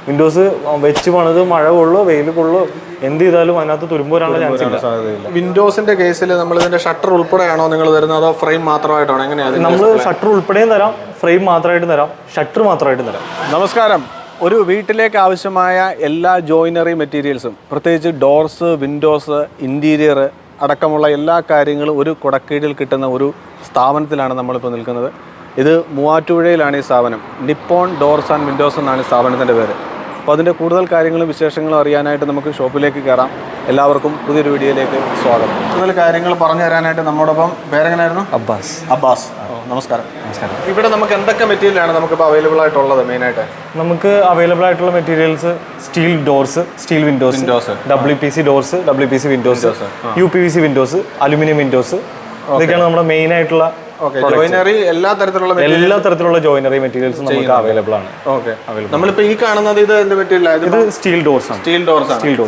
Windows വെച്ച് പണിത് മഴ കൊള്ളു വെയിൽ കൊള്ളു എന്ത് ചെയ്താലും അതിനകത്ത് തുരുമ്പ് വരാനുള്ള ചാൻസ് ഇല്ല. വിൻഡോസിന്റെ കേസിൽ നമ്മൾ ഇതിന്റെ ഷട്ടർ ഉൾപ്പെടെയാണോ നിങ്ങൾ തരുന്നത് അതോ ഫ്രെയിം മാത്രമായിട്ടാണോ എങ്ങനെയാണ്? നമ്മൾ ഷട്ടർ ഉൾപ്പെടെയും തരാം, ഫ്രെയിം മാത്രമായിട്ട് തരാം, ഷട്ടർ മാത്രമായിട്ട് തരാം. നമസ്കാരം. ഒരു വീട്ടിലേക്ക് ആവശ്യമായ എല്ലാ ജോയിനറി മെറ്റീരിയൽസും പ്രത്യേകിച്ച് ഡോർസ്, വിൻഡോസ്, ഇൻറ്റീരിയർ അടക്കമുള്ള എല്ലാ കാര്യങ്ങളും ഒരു കുടക്കീഴിൽ കിട്ടുന്ന ഒരു സ്ഥാപനത്തിലാണ് നമ്മളിപ്പോൾ നിൽക്കുന്നത്. ഇത് മൂവാറ്റുപുഴയിലാണ് ഈ സ്ഥാപനം. നിപ്പോൺ ഡോർസ് ആൻഡ് വിൻഡോസ് എന്നാണ് ഈ സ്ഥാപനത്തിൻ്റെ പേര്. അപ്പോൾ അതിൻ്റെ കൂടുതൽ കാര്യങ്ങളും വിശേഷങ്ങളും അറിയാനായിട്ട് നമുക്ക് ഷോപ്പിലേക്ക് കയറാം. എല്ലാവർക്കും പുതിയൊരു വീഡിയോയിലേക്ക് സ്വാഗതം. കൂടുതൽ കാര്യങ്ങൾ പറഞ്ഞു തരാനായിട്ട് നമ്മോടൊപ്പം പേരെങ്ങനെയായിരുന്നു? അബ്ബാസ്. നമസ്കാരം. ഇവിടെ നമുക്ക് എന്തൊക്കെ മെറ്റീരിയലാണ് നമുക്കിപ്പോൾ അവൈലബിൾ ആയിട്ടുള്ളത്? മെയിനായിട്ട് നമുക്ക് അവൈലബിൾ ആയിട്ടുള്ള materials steel doors, steel Windows, WPC doors, WPC Windows, UPVC Windows, aluminium Windows, ഇതൊക്കെയാണ് നമ്മുടെ മെയിൻ ആയിട്ടുള്ള ജോയിനറി. എല്ലാ തരത്തിലുള്ള ജോയിനറി മെറ്റീരിയൽസ് നമുക്ക് അവൈലബിൾ ആണ്. നമ്മളിപ്പോ ഈ കാണുന്നത് ഇത് എന്ത് മെറ്റീരിയൽ? ഇത് സ്റ്റീൽ ഡോർസ് ആണ്.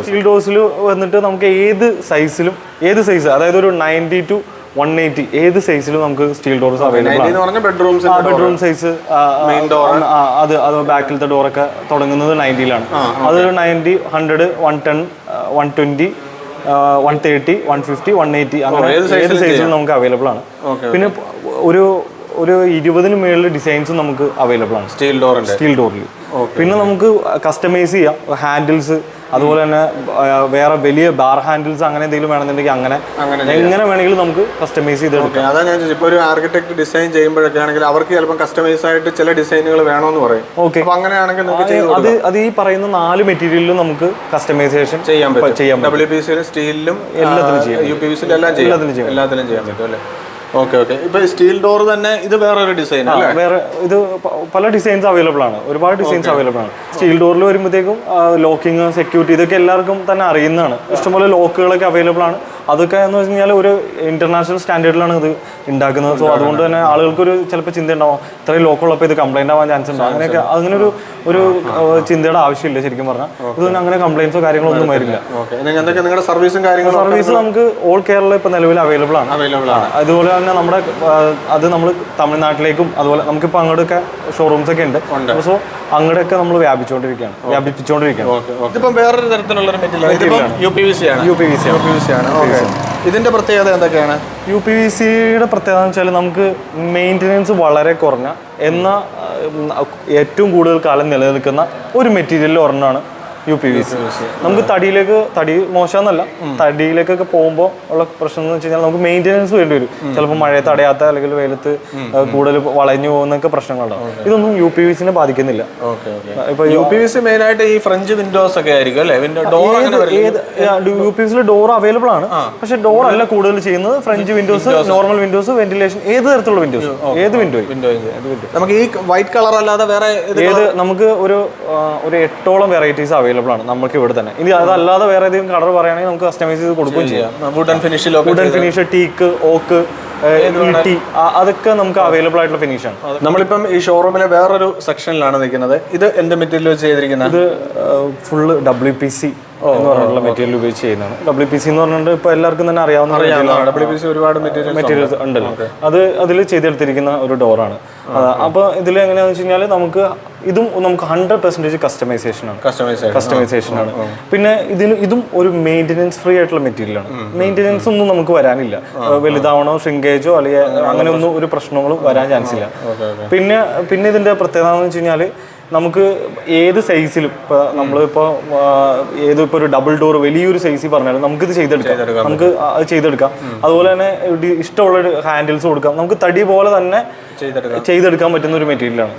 സ്റ്റീൽ ഡോർസിൽ വന്നിട്ട് നമുക്ക് ഏത് സൈസിലും, ഏത് സൈസ് അതായത് ഒരു 90 to 180 ഏത് സൈസിലും നമുക്ക് സ്റ്റീൽ ഡോർസ് അവൈലബിൾ ആണ്. ബെഡ്റൂം സൈസ് അത് ബാക്കിലത്തെ ഡോറൊക്കെ തുടങ്ങുന്നത് 90ലാണ്. അതൊരു 90, 100, 110, 120, 130, 150, 180 അങ്ങനെ ഏത് സൈസിലും നമുക്ക് അവൈലബിൾ ആണ്. പിന്നെ ഒരു 20 മേളിൽ ഡിസൈൻസും നമുക്ക് അവൈലബിൾ ആണ് സ്റ്റീൽ ഡോറിൽ. പിന്നെ നമുക്ക് കസ്റ്റമൈസ് ചെയ്യാം ഹാൻഡിൽസ്, അതുപോലെ തന്നെ വേറെ വലിയ ബാർ ഹാൻഡിൽസ് അങ്ങനെ എന്തെങ്കിലും വേണമെന്നുണ്ടെങ്കിൽ അങ്ങനെ എങ്ങനെ വേണമെങ്കിലും നമുക്ക് കസ്റ്റമൈസ് ചെയ്തെടുക്കാം. അതാ ഞാൻ ഇപ്പോൾ ഒരു ആർക്കിടെക്ട് ഡിസൈൻ ചെയ്യുമ്പോഴൊക്കെ ആണെങ്കിൽ അവർക്ക് ചിലപ്പോൾ കസ്റ്റമൈസ് ആയിട്ട് ചില ഡിസൈനുകൾ വേണമെന്ന് പറയും. ഓക്കെ, അങ്ങനെയാണെങ്കിൽ അത് ഈ പറയുന്ന 4 മെറ്റീരിയലിലും നമുക്ക് കസ്റ്റമൈസേഷൻ ചെയ്യാൻ പറ്റും. WPC സ്റ്റീലിലും എല്ലാത്തിലും ചെയ്യാം, UPVC എല്ലാത്തിലും ചെയ്യാൻ പറ്റും അല്ലേ? ഓക്കെ. ഇപ്പൊ സ്റ്റീൽ ഡോർ തന്നെ ഇത് വേറൊരു ഡിസൈൻ അല്ലേ? വേറെ ഇത് പല ഡിസൈൻസ് അവൈലബിൾ ആണ്, ഒരുപാട് ഡിസൈൻസ് അവൈലബിൾ ആണ്. സ്റ്റീൽ ഡോറിൽ വരുമ്പോഴത്തേക്കും ലോക്കിങ്, സെക്യൂരിറ്റി ഇതൊക്കെ എല്ലാവർക്കും തന്നെ അറിയുന്നതാണ്. ഇഷ്ടംപോലെ ലോക്കുകളൊക്കെ അവൈലബിൾ ആണ്. അതൊക്കെ എന്ന് വെച്ച് കഴിഞ്ഞാൽ ഒരു ഇന്റർനാഷണൽ സ്റ്റാൻഡേർഡിലാണ് ഇത് ഉണ്ടാക്കുന്നത്. സോ അതുകൊണ്ട് തന്നെ ആളുകൾക്കൊരു ചിലപ്പോൾ ചിന്ത ഉണ്ടാവും, ഇത്രയും ലോക്കുള്ളപ്പോൾ ഇത് കംപ്ലൈന്റ് ആവാൻ ചാൻസ് ഉണ്ടോ, അങ്ങനെയൊക്കെ അങ്ങനെ ഒരു ചിന്തയുടെ ആവശ്യമില്ല. ശരിക്കും പറഞ്ഞാൽ ഇതൊന്നും അങ്ങനെ കംപ്ലൈൻസോ കാര്യങ്ങളോ ഒന്നും വരില്ല. നിങ്ങളുടെ സർവീസ് നമുക്ക് ഓൾ കേരള ഇപ്പൊ നിലവിൽ അവൈലബിൾ ആണ്. അതുപോലെ തന്നെ നമ്മുടെ അത് നമ്മൾ തമിഴ്നാട്ടിലേക്കും അതുപോലെ നമുക്കിപ്പോൾ അങ്ങോട്ടൊക്കെ ഷോറൂംസ് ഒക്കെ ഉണ്ട്. സോ അങ്ങോട്ടൊക്കെ നമ്മൾ വ്യാപിച്ചുകൊണ്ടിരിക്കുകയാണ്. ഇതിപ്പം വേറൊരു തരത്തിലുള്ള UPVC ആണ്. ഇതിന്റെ പ്രത്യേകത എന്തൊക്കെയാണ്? UPVCയുടെ പ്രത്യേകത എന്ന് വെച്ചാൽ നമുക്ക് മെയിൻ്റെനൻസ് വളരെ കുറഞ്ഞ എന്നാൽ ഏറ്റവും കൂടുതൽ കാലം നിലനിൽക്കുന്ന ഒരു മെറ്റീരിയലിൽ ഒരെണ്ണമാണ് UPVC. നമുക്ക് തടി മോശമെന്നല്ല, തടിയിലേക്കൊക്കെ പോകുമ്പോൾ ഉള്ള പ്രശ്നം എന്ന് വെച്ച് കഴിഞ്ഞാൽ നമുക്ക് മെയിൻ്റെനൻസ് വേണ്ടി വരും. ചിലപ്പോൾ മഴയത്ത് അടയാത്ത അല്ലെങ്കിൽ വെയിലത്ത് കൂടുതൽ വളഞ്ഞു പോകുന്നൊക്കെ പ്രശ്നങ്ങളുണ്ടാവും. ഇതൊന്നും UPVCനെ ബാധിക്കുന്നില്ല. ഇപ്പൊ UPVC മെയിൻ ആയിട്ട് ഈ ഫ്രഞ്ച് വിൻഡോസ് ഒക്കെ ആയിരിക്കും അല്ലേ? UPVCയിൽ ഡോർ അവൈലബിൾ ആണ്, പക്ഷെ ഡോർ അല്ല കൂടുതൽ ചെയ്യുന്നത്. French Windows, normal Windows, ventilation, ഏത് തരത്തിലുള്ള വിൻഡോസ്, ഏത് വിൻഡോ നമുക്ക് ഈ വൈറ്റ് കളർ അല്ലാതെ വേറെ നമുക്ക് ഒരു 8ഓളം വെറൈറ്റീസ് അവൈലബിൾ ആണ് നമുക്ക് ഇവിടെ തന്നെ. ഇനി അതല്ലാതെ വേറെ ഏതെങ്കിലും കളർ പറയുകയാണെങ്കിൽ നമുക്ക് കസ്റ്റമൈസ് ചെയ്ത് കൊടുക്കുകയും ചെയ്യാം. വുഡൻ ഫിനിഷ്, ടീക്ക്, ഓക്ക്, അതൊക്കെ നമുക്ക് അവൈലബിൾ ആയിട്ടുള്ള ഫിനിഷാണ്. നമ്മളിപ്പം ഈ ഷോറൂമിലെ വേറൊരു സെക്ഷനിലാണ് നിൽക്കുന്നത്. ഇത് എന്ത് മെറ്റീരിയൽ വെച്ച് ചെയ്തിരിക്കുന്നത്? ഇത് ഫുള്ള് WPC എന്ന് പറഞ്ഞിട്ടുള്ള മെറ്റീരിയൽ ഉപയോഗിച്ച് ചെയ്യുന്നതാണ്. WPC എന്ന് പറഞ്ഞിട്ട് ഇപ്പൊ എല്ലാവർക്കും തന്നെ അറിയാവുന്ന WPC ഒരുപാട് മെറ്റീരിയൽസ് ഉണ്ടല്ലോ. അതിൽ ചെയ്തെടുത്തിരിക്കുന്ന ഒരു ഡോറാണ്. അപ്പൊ ഇതിൽ എങ്ങനെയാണെന്ന് വെച്ച് കഴിഞ്ഞാൽ നമുക്ക് 100% കസ്റ്റമൈസേഷൻ ആണ്. പിന്നെ ഇതും ഒരു മെയിൻ്റെനൻസ് ഫ്രീ ആയിട്ടുള്ള മെറ്റീരിയലാണ്. മെയിൻ്റെനൻസ് ഒന്നും നമുക്ക് വരാനില്ല. വലുതാവണോ, ഷ്രിങ്കേജോ അല്ലെങ്കിൽ അങ്ങനെ ഒന്നും ഒരു പ്രശ്നങ്ങളും വരാൻ ചാൻസ് ഇല്ല. പിന്നെ ഇതിന്റെ പ്രത്യേകത എന്ന് വെച്ച് കഴിഞ്ഞാൽ നമുക്ക് ഏത് സൈസിലും ഇപ്പോൾ നമ്മളിപ്പോൾ ഒരു ഡബിൾ ഡോർ വലിയൊരു സൈസിൽ പറഞ്ഞാലും നമുക്കിത് ചെയ്തെടുക്കാം. അതുപോലെ തന്നെ ഇഷ്ടമുള്ള ഹാൻഡിൽസ് കൊടുക്കാം. നമുക്ക് തടി പോലെ തന്നെ ചെയ്തെടുക്കാൻ പറ്റുന്ന ഒരു മെറ്റീരിയലാണ്.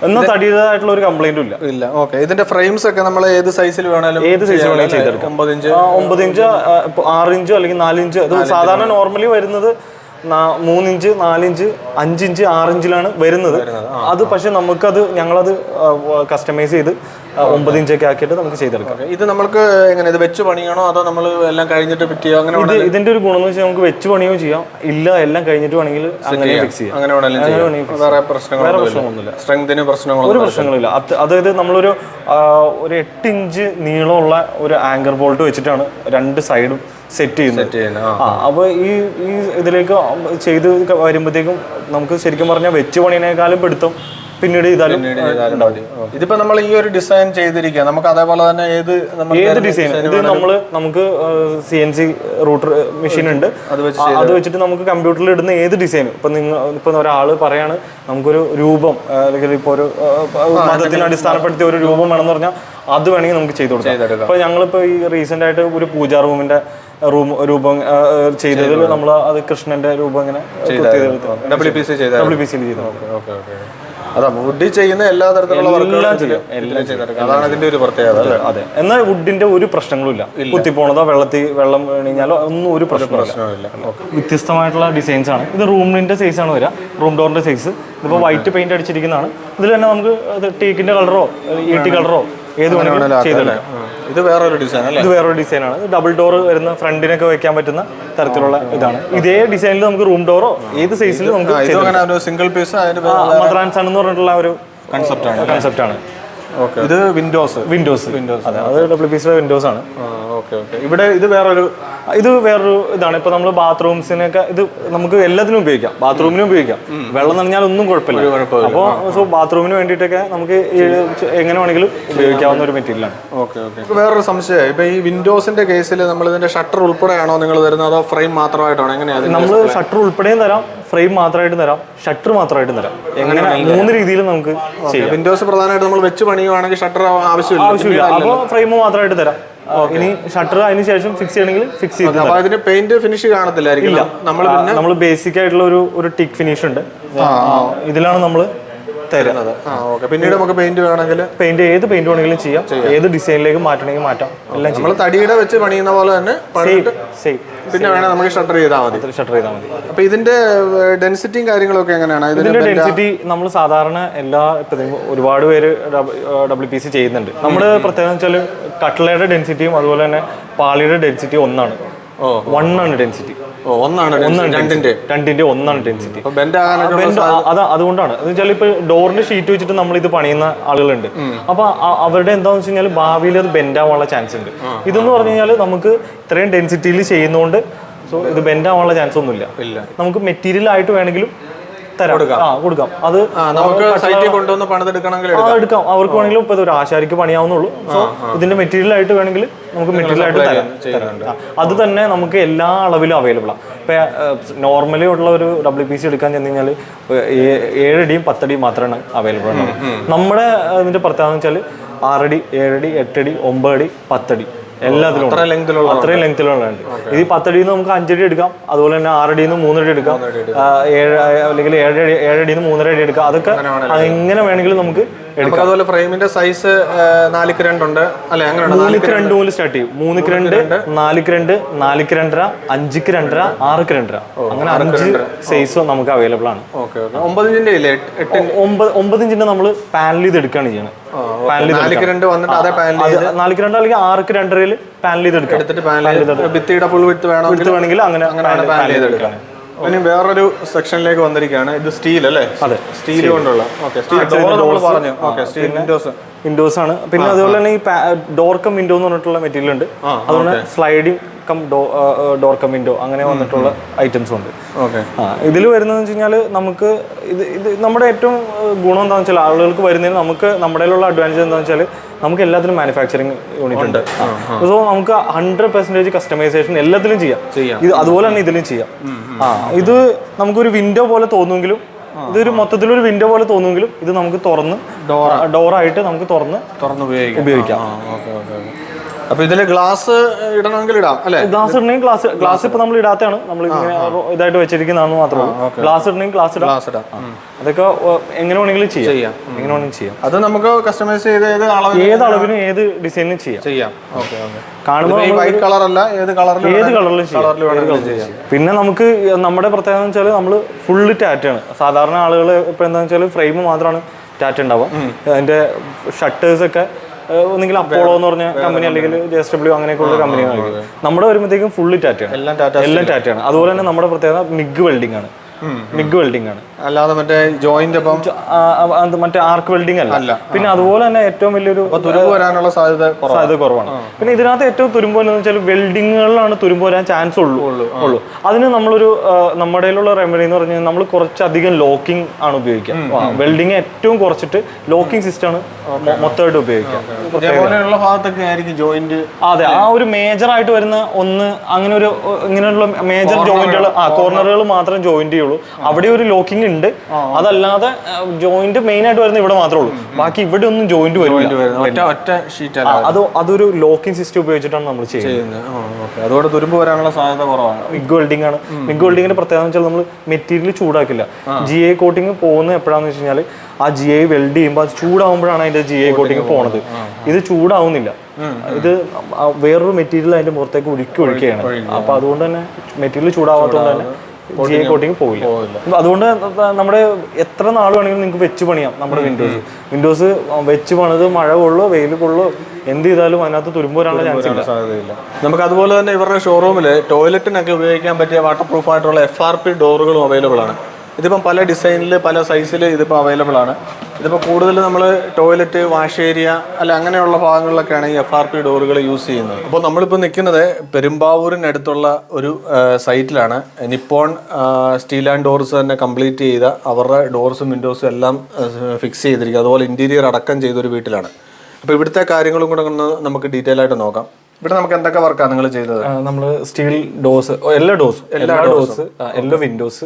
എന്നാൽ തടിയുടേതായിട്ടുള്ള ഒരു കംപ്ലൈന്റും ഇല്ല. ഇതിന്റെ ഫ്രെയിംസ് ഒക്കെ നമ്മൾ ഏത് സൈസിൽ വേണമെങ്കിലും ചെയ്തെടുക്കാം. 9 ഇഞ്ച്, 6 ഇഞ്ചോ അല്ലെങ്കിൽ 4 ഇഞ്ച്. അത് സാധാരണ നോർമലി വരുന്നത് 3 ഇഞ്ച്, 4 ഇഞ്ച്, 5 ഇഞ്ച്, 6 ഇഞ്ചിലാണ് വരുന്നത്. അത് പക്ഷെ ഞങ്ങളത് കസ്റ്റമൈസ് ചെയ്ത് 9 ഇഞ്ചൊക്കെ ആക്കിയിട്ട് നമുക്ക് ചെയ്തെടുക്കാം. ഇത് നമുക്ക് എങ്ങനെ ഇത് വെച്ച് പണിയണോ അതോ നമ്മൾ എല്ലാം കഴിഞ്ഞിട്ട് ഫിറ്റ് ചെയ്യാം? അങ്ങനെ ഇതിന്റെ ഒരു ഗുണം എന്ന് വെച്ചാൽ നമുക്ക് വെച്ച് പണിയോ ചെയ്യാം, ഇല്ല എല്ലാം കഴിഞ്ഞിട്ട് വേണമെങ്കിൽ അങ്ങനെ ഫിക്സ് ചെയ്യാം. വേറെ പ്രശ്നങ്ങളൊന്നുമില്ല. സ്ട്രെങ്തിന് ഒരു പ്രശ്നങ്ങളില്ല. അതായത് നമ്മളൊരു 8 ഇഞ്ച് നീളമുള്ള ഒരു ആങ്കർ ബോൾട്ട് വെച്ചിട്ടാണ് 2 സൈഡും സെറ്റ് ചെയ്യുന്നത്. അപ്പോൾ ഈ ഇതിലേക്ക് ചെയ്ത് വരുമ്പോഴത്തേക്കും നമുക്ക് ശരിക്കും പറഞ്ഞാൽ വെച്ച് പണിയേക്കാളും പിടുത്തം പിന്നീട് ചെയ്താലും ഇതിപ്പോ നമ്മൾ ഈ ഒരു ഡിസൈൻ ചെയ്തിരിക്കുക, നമുക്ക് അതേപോലെ തന്നെ ഏത് ഡിസൈൻ ഇത് നമുക്ക് CNC റൂട്ടർ മെഷീൻ ഉണ്ട്, അത് വെച്ചിട്ട് നമുക്ക് കമ്പ്യൂട്ടറിൽ ഇടുന്ന ഏത് ഡിസൈനും ഇപ്പൊ ഒരാൾ പറയാണ് നമുക്കൊരു രൂപം അല്ലെങ്കിൽ ഇപ്പൊ ഒരു മതത്തിന് അടിസ്ഥാനപ്പെടുത്തിയ ഒരു രൂപം വേണമെന്ന് പറഞ്ഞാൽ അത് വേണമെങ്കിൽ നമുക്ക് ചെയ്തു കൊടുക്കാം. അപ്പൊ ഞങ്ങളിപ്പോ ഈ റീസെന്റ് ആയിട്ട് ഒരു പൂജാ റൂമിന്റെ രൂപം ചെയ്തതിൽ നമ്മൾ അത് കൃഷ്ണന്റെ രൂപം ഇങ്ങനെ WPC ചെയ്തു. അതാ വുഡിൽ ചെയ്യുന്ന എല്ലാ തരത്തിലുള്ള അതാണ് ഇതിന്റെ ഒരു പ്രത്യേകത. അതെ, എന്നാൽ വുഡിന്റെ ഒരു പ്രശ്നങ്ങളും ഇല്ല, കുത്തിപ്പോണതോ വെള്ളം വീണിഞ്ഞാലോ ഒന്നും ഒരു പ്രശ്നമില്ല. വ്യത്യസ്തമായിട്ടുള്ള ഡിസൈൻസ് ആണ്. ഇത് റൂമിന്റെ സൈസ് ആണ് വരിക, റൂം ഡോറിന്റെ സൈസ്. ഇതിപ്പോ വൈറ്റ് പെയിന്റ് അടിച്ചിരിക്കുന്നതാണ്. ഇതിൽ തന്നെ നമുക്ക് ടീക്കിന്റെ കളറോ ഈട്ടി കളറോ ഏത് വേണമെങ്കിലും ചെയ്തെടുക്കാം. ഇത് വേറൊരു ഡിസൈൻ അല്ലേ? ഇത് വേറൊരു ഡിസൈനാണ്. ഡബിൾ ഡോർ വരുന്ന ഫ്രണ്ടിനൊക്കെ വെക്കാൻ പറ്റുന്ന തരത്തിലുള്ള ഇതാണ്. ഇതേ ഡിസൈനിൽ നമുക്ക് റൂം ഡോറോ ഏത് സൈസിൽ നമുക്ക് single piece mother and son എന്ന് പറഞ്ഞിട്ടുള്ള ഒരു കൺസെപ്റ്റാണ്. ഇത് വിൻഡോസ്. അതെ, അത് WPC വിൻഡോസ് ആണ്. ഇവിടെ ഇത് വേറൊരു ഇതാണ്. ഇപ്പൊ നമ്മൾ ബാത്റൂംസിനൊക്കെ ഇത് നമുക്ക് എല്ലാത്തിനും ഉപയോഗിക്കാം. ബാത്റൂമിനും ഉപയോഗിക്കാം, വെള്ളം നനഞ്ഞാൽ ഒന്നും കുഴപ്പമില്ല. അപ്പോൾ ബാത്റൂമിന് വേണ്ടിയിട്ടൊക്കെ നമുക്ക് എങ്ങനെ വേണമെങ്കിലും ഉപയോഗിക്കാവുന്ന ഒരു മെറ്റീരിയലാണ്. വേറൊരു സംശയം, ഇപ്പൊ ഈ വിൻഡോസിന്റെ കേസിൽ നമ്മൾ ഇതിന്റെ ഷട്ടർ ഉൾപ്പെടെയാണോ നിങ്ങൾ തരുന്നത്, അതോ ഫ്രെയിം മാത്രമായിട്ടാണോ? എങ്ങനെയാണ്? നമ്മൾ ഷട്ടർ ഉൾപ്പെടെയും തരാം, ഫ്രെയിം മാത്രമായിട്ടും തരാം, ഷട്ടർ മാത്രമായിട്ടും തരാം. എങ്ങനെ 3 രീതിയിലും നമുക്ക് ചെയ്യാം. വിൻഡോസ് പ്രധാനമായിട്ട് നമ്മൾ വെച്ച് പണിയുവാണെങ്കിൽ ഷട്ടർ ആവശ്യമില്ല, അപ്പോൾ ഫ്രെയിം മാത്രമായിട്ട് തരാം. ഇനി ഷട്ടർ അതിന് ശേഷം ഫിക്സ് ചെയ്യണമെങ്കിൽ ഫിക്സ് ചെയ്ത്. അപ്പൊ അതിന് പെയിന്റ് ഫിനിഷ് കാണത്തില്ലായിരിക്കും. നമ്മൾ ബേസിക് ആയിട്ടുള്ള ഒരു ടിക്ക് ഫിനിഷ് ഉണ്ട്, ഇതിലാണ് നമ്മൾ തരുന്നത്. പിന്നീട് നമുക്ക് പെയിന്റ് വേണമെങ്കിൽ ഏത് പെയിന്റ് വേണമെങ്കിലും ചെയ്യാം, ഏത് ഡിസൈനിലേക്ക് മാറ്റണമെങ്കിൽ മാറ്റാം. എല്ലാം നമ്മൾ തടിയുടെ വെച്ച് പണിയുന്ന പോലെ തന്നെ സെയിം. പിന്നെ വേണേൽ നമുക്ക് ഷട്ടർ ചെയ്താൽ മതി. അപ്പൊ ഇതിന്റെ ഡെൻസിറ്റിയും കാര്യങ്ങളൊക്കെ എങ്ങനെയാണ്? ഇതിന്റെ ഡെൻസിറ്റി നമ്മൾ സാധാരണ ഒരുപാട് പേര് WPC ചെയ്യുന്നുണ്ട്. നമ്മുടെ പ്രത്യേകത വെച്ചാൽ കട്ട്ലയുടെ ഡെൻസിറ്റിയും അതുപോലെ തന്നെ പാളിയുടെ ഡെൻസിറ്റി ഒന്നാണ്. ഡെൻസിറ്റി രണ്ടിന്റെ ഒന്നാണ് ഡെൻസിറ്റി. അതുകൊണ്ടാണ് എന്ന് വെച്ചാൽ ഇപ്പൊ ഡോറിന്റെ ഷീറ്റ് വെച്ചിട്ട് നമ്മൾ ഇത് പണിയുന്ന ആളുകളുണ്ട്. അപ്പൊ അവരുടെ എന്താന്ന് വെച്ച് കഴിഞ്ഞാൽ ഭാവിയിൽ അത് ബെൻഡ് ആവാനുള്ള ചാൻസ് ഉണ്ട്. ഇതെന്ന് പറഞ്ഞു കഴിഞ്ഞാൽ നമുക്ക് ഇത്രയും ഡെൻസിറ്റിയിൽ ചെയ്യുന്നതുകൊണ്ട് ഇത് ബെൻഡ് ആവാനുള്ള ചാൻസ് ഒന്നുമില്ല. നമുക്ക് മെറ്റീരിയൽ ആയിട്ട് വേണമെങ്കിലും കൊടുക്കാം. അത് നമുക്ക് സൈറ്റിൽ കൊണ്ടുവന്ന് പണിതെടുക്കണമെങ്കിൽ എടുക്കാം. അവർക്ക് വേണമെങ്കിലും ഇപ്പൊ ഒരു ആശാരിക്ക് പണിയാവുന്നുള്ളൂ. സോ ഇതിന്റെ മെറ്റീരിയൽ ആയിട്ട് വേണമെങ്കിൽ നമുക്ക് മെറ്റീരിയൽ ആയിട്ട് തരാം. അത് തന്നെ നമുക്ക് എല്ലാ അളവിലും അവൈലബിൾ ആണ്. ഇപ്പൊ നോർമലി ഉള്ള ഒരു WPC എടുക്കാൻ ചെന്ന് കഴിഞ്ഞാൽ 7 അടിയും 10 അടിയും മാത്രമാണ് അവൈലബിൾ ആണ്. നമ്മുടെ ഇതിന്റെ പ്രത്യേകത എന്ന് വെച്ചാൽ 6 അടി 7 അടി 8 അടി 9 അടി 10 അടി എല്ലാത്തിലും അത്രയും ലെങ്തിലുണ്ട്. ഇത് 10 അടിയിൽ നിന്ന് നമുക്ക് 5 അടി എടുക്കാം, അതുപോലെ തന്നെ 6 അടിയിൽ നിന്ന് 3 അടി എടുക്കാം, 7 അല്ലെങ്കിൽ 7 അടിയിൽ നിന്ന് 3.5 അടി എടുക്കാം. അതൊക്കെ എങ്ങനെ വേണമെങ്കിലും നമുക്ക് എടുക്കാം. അതുപോലെ ഫ്രെയിമിന്റെ സൈസ് 4x2 ഉണ്ട് അല്ലെ? അങ്ങനെ 3x2 മുതൽ സ്റ്റാർട്ട് ചെയ്യും. 3x2, 4x2, 4x2, 5x2, 6x2 അങ്ങനെ 5 സൈസ് നമുക്ക് അവൈലബിൾ ആണ്. 9 ഇഞ്ചിന്റെ ഇല്ലേ? 9 ഇഞ്ചിന്റെ നമ്മൾ പാനൽ ചെയ്ത് എടുക്കുകയാണ് ചെയ്യുന്നത്. 4x2 വന്നിട്ട് അതേ പാനൽ 4x2 അല്ലെങ്കിൽ 6x2 പാനൽ ചെയ്ത് എടുക്കാം. ഭിത്തിയുടെ ഫുൾ വിഡ്ത് വേണമെങ്കിൽ അങ്ങനെ പാനൽ ചെയ്തെടുക്കാം. ഇനി വേറൊരു സെക്ഷനിലേക്ക് വന്നിരിക്കുകയാണ്. ഇത് സ്റ്റീൽ അല്ലേ? അതെ, സ്റ്റീൽ കൊണ്ടുള്ള വിൻഡോസ് ആണ്. പിന്നെ അതുപോലെ തന്നെ ഈ ഡോർ കം വിൻഡോ എന്ന് പറഞ്ഞിട്ടുള്ള മെറ്റീരിയൽ ഉണ്ട്. അതുപോലെ sliding cum door cum window അങ്ങനെ വന്നിട്ടുള്ള ഐറ്റംസും ഉണ്ട്. ഇതിൽ വരുന്നതെന്ന് വെച്ച് കഴിഞ്ഞാൽ നമുക്ക് ഇത് നമ്മുടെ ഏറ്റവും ഗുണം എന്താണെന്ന് വെച്ചാൽ ആളുകൾക്ക് വരുന്നതിന് നമുക്ക് നമ്മുടെ അഡ്വാൻറ്റേജ് എന്താണെന്ന് വെച്ചാൽ നമുക്ക് എല്ലാത്തിനും മാനുഫാക്ചറിങ് യൂണിറ്റ് ഉണ്ട്. സോ നമുക്ക് 100% കസ്റ്റമൈസേഷൻ എല്ലാത്തിലും ചെയ്യാം. ഇത് അതുപോലെ തന്നെ ഇതിലും ചെയ്യാം. ഇത് നമുക്കൊരു വിൻഡോ പോലെ തോന്നുമെങ്കിലും ഇതൊരു മൊത്തത്തിലൊരു വിൻഡോ പോലെ തോന്നുമെങ്കിലും ഇത് നമുക്ക് ഡോറായിട്ട് നമുക്ക് തുറന്ന് ഉപയോഗിക്കാം. അപ്പൊ ഇതില് ഗ്ലാസ് ഇടണമെങ്കിൽ ഇടാം അല്ലെ? ഗ്ലാസ് ഇടണമെങ്കിൽ ഗ്ലാസ് ഇപ്പൊ നമ്മൾ ഇടാത്തതാണ്, നമ്മൾ ഇങ്ങനെ ഇതായിട്ട് വെച്ചിരിക്കുന്നതാണെന്ന് മാത്രമേ. ഗ്ലാസ് ഇടണമെങ്കിൽ ഗ്ലാസ് ഇടാം. അതൊക്കെ എങ്ങനെ വേണമെങ്കിലും ചെയ്യാം. അത് നമുക്ക് കസ്റ്റമൈസ് ചെയ്ത് ഏത് അളവിനും ഏത് ഡിസൈനിലും ചെയ്യാം. കാണുമ്പോൾ വൈറ്റ് കളർ അല്ല, ഏത് കളറിലും ചെയ്യാം. പിന്നെ നമുക്ക് നമ്മുടെ പ്രത്യേകത എന്ന് വെച്ചാൽ നമ്മൾ ഫുള്ള് ടാറ്റാണ്. സാധാരണ ആളുകൾ ഇപ്പൊ എന്താണെന്ന് വെച്ചാൽ ഫ്രെയിം മാത്രമാണ് ടാറ്റ ഉണ്ടാവുക. അതിന്റെ ഷട്ടേഴ്സ് ഒക്കെ ഒന്നെങ്കിൽ അപ്പോളോ എന്ന് പറഞ്ഞ കമ്പനി അല്ലെങ്കിൽ JSW അങ്ങനെയൊക്കെയുള്ള കമ്പനികളായിരിക്കും. നമ്മുടെ വരുമ്പോഴത്തേക്കും ഫുള്ള് ടാറ്റയാണ്, എല്ലാം ടാറ്റയാണ്. അതുപോലെ തന്നെ നമ്മുടെ പ്രത്യേകത മിഗ് വെൽഡിംഗ് ആണ്. മിഗ് വെൽഡിംഗ് ആണ്, അല്ലാതെ മറ്റേ ജോയിന്റ് മറ്റേ ആർക്ക് വെൽഡിംഗ് അല്ല. പിന്നെ അതുപോലെ തന്നെ ഏറ്റവും വലിയൊരു തുരുമ്പ് വരാനുള്ള സാധ്യത കുറവാണ്. പിന്നെ ഇതിനകത്ത് ഏറ്റവും തുരുമ്പ് എന്ന് വെച്ചാൽ വെൽഡിങ്ങുകളിലാണ് തുരുമ്പ് വരാൻ ചാൻസ് ഉള്ളൂ. അതിന് നമ്മളൊരു നമ്മുടെ റെമഡി എന്ന് പറഞ്ഞാൽ നമ്മൾ കുറച്ചധികം ലോക്കിംഗ് ആണ് ഉപയോഗിക്കുക. വെൽഡിങ് ഏറ്റവും കുറച്ചിട്ട് ലോക്കിംഗ് സിസ്റ്റം ആണ് മൊത്തമായിട്ട് ഉപയോഗിക്കുക. ഭാഗത്തൊക്കെ ആയിരിക്കും ജോയിന്റ്. അതെ, ആ ഒരു മേജർ ആയിട്ട് വരുന്ന ഒന്ന് ഇങ്ങനെയുള്ള മേജർ ജോയിന്റുകൾ, കോർണറുകൾ മാത്രം ജോയിന്റ് ചെയ്യുള്ളൂ. അവിടെ ഒരു ലോക്കിംഗ് ഉണ്ട്. അതല്ലാതെ ജോയിന്റ് മെയിൻ ആയിട്ട് വരുന്ന ഇവിടെ മാത്രമേ ഉള്ളൂ. ബാക്കി ഇവിടെ ഒന്നും ജോയിന്റ് വരില്ല. അതൊരു ലോക്കിംഗ് സിസ്റ്റം ഉപയോഗിച്ചിട്ടാണ് നമ്മൾ ചെയ്യുന്നത്. അതുകൊണ്ട് തുരുമ്പ് വരാനുള്ള സാധ്യത കുറവാണ്. മിഗ് വെൽഡിംഗ് ആണ്. മിഗ് വെൽഡിങ്ങിന്റെ പ്രത്യേകത വെച്ചാൽ നമ്മൾ മെറ്റീരിയൽ ചൂടാക്കില്ല. GI കോട്ടിങ് പോകുന്നത് എപ്പോഴാന്ന് വെച്ച് കഴിഞ്ഞാൽ ആ GI വെൽഡ് ചെയ്യുമ്പോൾ അത് ചൂടാവുമ്പോഴാണ് അതിന്റെ GI കോട്ടിങ് പോണത്. ഇത് ചൂടാവുന്നില്ല. ഇത് വേറൊരു മെറ്റീരിയൽ അതിന്റെ പുറത്തേക്ക് ഒഴുക്കുകയാണ്. അപ്പൊ അതുകൊണ്ട് തന്നെ മെറ്റീരിയൽ ചൂടാവാത്തതുകൊണ്ട് തന്നെ GI കോട്ടിങ് പോവില്ല. അതുകൊണ്ട് നമ്മുടെ എത്ര നാൾ വേണമെങ്കിലും നിങ്ങൾക്ക് വെച്ച് പണിയാം. നമ്മുടെ വിൻഡോസ് വെച്ച് പണിത് മഴ കൊള്ളോ വെയിൽ കൊള്ളോ എന്ത് ചെയ്താലും അതിനകത്ത് തുരുമ്പ് വരാനുള്ള ചാൻസ് സാധ്യതയില്ല. നമുക്ക് അതുപോലെ തന്നെ ഇവരുടെ ഷോറൂമിൽ ടോയ്ലറ്റിനൊക്കെ ഉപയോഗിക്കാൻ പറ്റിയ വാട്ടർ പ്രൂഫ് ആയിട്ടുള്ള FRP ഡോറുകളും അവൈലബിൾ ആണ്. ഇതിപ്പം പല ഡിസൈനിൽ പല സൈസിൽ ഇതിപ്പോൾ അവൈലബിൾ ആണ്. ഇതിപ്പോൾ കൂടുതൽ നമ്മൾ ടോയ്ലറ്റ്, വാഷ് ഏരിയ അങ്ങനെയുള്ള ഭാഗങ്ങളിലൊക്കെയാണ് ഈ FRP ഡോറുകൾ യൂസ് ചെയ്യുന്നത്. അപ്പോൾ നമ്മളിപ്പോൾ നിൽക്കുന്നത് പെരുമ്പാവൂരിനടുത്തുള്ള ഒരു സൈറ്റിലാണ്. നിപ്പോൺ സ്റ്റീൽ ആൻഡ് ഡോർസ് തന്നെ കംപ്ലീറ്റ് ചെയ്ത അവരുടെ ഡോർസും വിൻഡോസും എല്ലാം ഫിക്സ് ചെയ്തിരിക്കുക. അതുപോലെ ഇൻറ്റീരിയർ അടക്കം ചെയ്തൊരു വീട്ടിലാണ്. അപ്പോൾ ഇവിടുത്തെ കാര്യങ്ങളും കൂടെ ഒന്ന് നമുക്ക് ഡീറ്റെയിൽ ആയിട്ട് നോക്കാം. ഇവിടെ നമുക്ക് എന്തൊക്കെ വർക്കാണ് നിങ്ങൾ ചെയ്തത്? നമ്മള് സ്റ്റീൽ ഡോസ്, എല്ലാ വിൻഡോസ്,